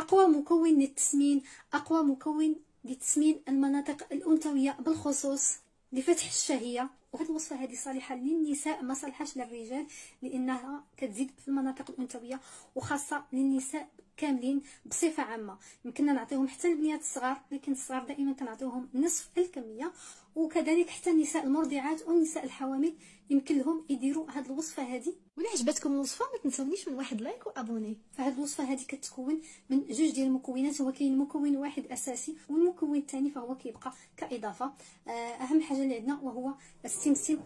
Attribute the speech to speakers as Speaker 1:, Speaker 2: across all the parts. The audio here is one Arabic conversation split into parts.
Speaker 1: اقوى مكون للتسمين، اقوى مكون لتسمين المناطق الانثويه بالخصوص لفتح الشهيه. وهذه الوصفه هذه صالحه للنساء ما صالحاش للرجال، لانها كتزيد في المناطق الانثويه وخاصه للنساء كاملين بصفه عامه. يمكننا نعطيهم حتى البنيات الصغار، لكن الصغار دائما كنعطيوهم نصف الكميه، وكذلك حتى النساء المرضعات والنساء الحوامل يمكن لهم يديروا هذه الوصفه هذه. ولا عجبتكم الوصفه ما تنسونيش من واحد لايك وابوني. فهاد الوصفه هذه كتكون من جوج ديال المكونات، هو كاين مكون واحد اساسي والمكون الثاني فهو كيبقى كاضافه. اهم حاجه اللي عندنا وهو السمسم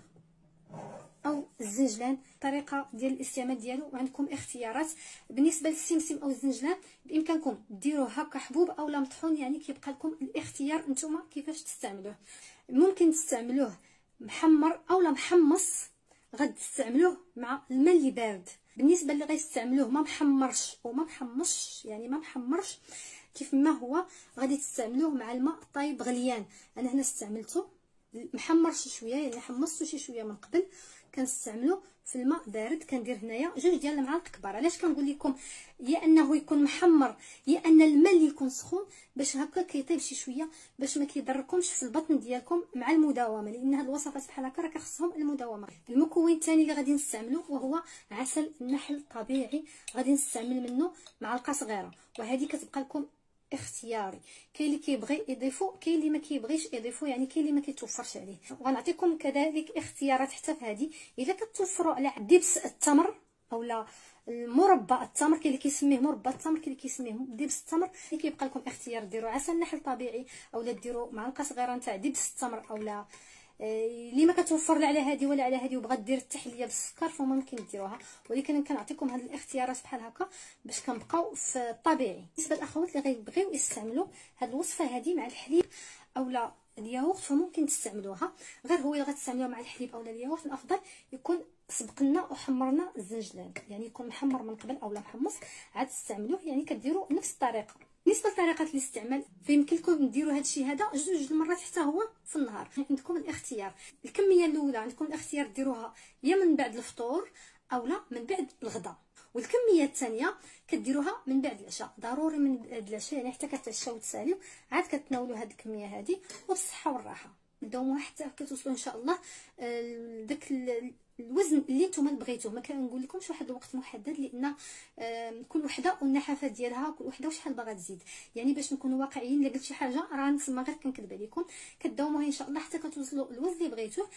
Speaker 1: او الزنجلان. الطريقه ديال الاستعمال ديالو وعندكم اختيارات. بالنسبه للسمسم او الزنجلان بامكانكم ديروه هكا حبوب او لا مطحون، يعني كيبقى لكم الاختيار نتوما كيفاش تستعملوه. ممكن تستعملوه محمر او لا محمص، غادي تستعملوه مع الماء اللي بارد. بالنسبه اللي غيستعملوه ما محمرش وما محمصش، يعني ما محمرش كيف ما هو، غادي تستعملوه مع الماء طايب غليان. انا هنا استعملته محمر شي شويه، يعني حمصته شي شويه من قبل، كنستعملو في الماء بارد. كندير هنايا جوج ديال المعالق كبار. علاش كنقول لكم يا انه يكون محمر يا ان الماء اللي يكون سخون، باش هكا كيطيب شي شويه، باش ما كيضركمش في البطن ديالكم مع المداومه، لان هاد الوصفات بحال هكا راه كيخصهم المداومه. المكون الثاني اللي غادي نستعملو وهو عسل النحل طبيعي، غادي نستعمل منه معلقه صغيره، وهذه كتبقى لكم اختياري. كاين اللي كيبغي يضيفو، كاين اللي ما كيبغيش يضيفو، يعني كاين اللي ما كيتوفرش عليه. وغنعطيكم كذلك اختيارات حتى في هذه. الا كتوفروا على دبس التمر اولا مربى التمر، كاين اللي كيسميه مربى التمر، كاين اللي كيسميه دبس التمر، اللي كيبقى لكم اختيار ديروا عسل نحل طبيعي اولا ديروا معلقه صغيره نتاع دبس التمر، اولا اللي ما كتوفر لا على هذه ولا على هذه وبغات دير التحليه بالسكر فممكن ديروها. ولكن كنعطيكم هاد الاختيارات بحال هكا باش كنبقاو في الطبيعي. بالنسبه للاخوات اللي غيبغيو يستعملوا هاد الوصفه هذه مع الحليب اولا الياغورت فممكن تستعملوها. غير هو الا غتستعملوها مع الحليب اولا الياغورت الافضل يكون سبقنا وحمرنا الزنجلان، يعني يكون محمر من قبل اولا محمص عاد تستعملوه، يعني كديروا نفس الطريقه. بالنسبه لطريقه الاستعمال فيمكن لكم ديروا هذا الشيء هذا جوج المرات حتى هو في النهار. عندكم الاختيار. الكميه الاولى عندكم الاختيار ديروها يا من بعد الفطور اولا من بعد الغداء، والكميه الثانيه كديروها من بعد العشاء. ضروري من بعد العشاء، يعني حتى كتعشاو وتساليو عاد كتناولوا هذه الكميه هذه وبالصحه والراحه. دوموا حتى كتوصلوا ان شاء الله داك الوزن اللي نتوما بغيتوه. ما كنقول لكمش واحد الوقت محدد، لان كل وحده والنحافه ديالها، كل وحده وشحال باغا تزيد. يعني باش نكونوا واقعيين، الا قلت شي حاجه راه نسمى غير كنكذب عليكم. كداوموها ان شاء الله حتى كتوصلوا الوزن اللي بغيتوه.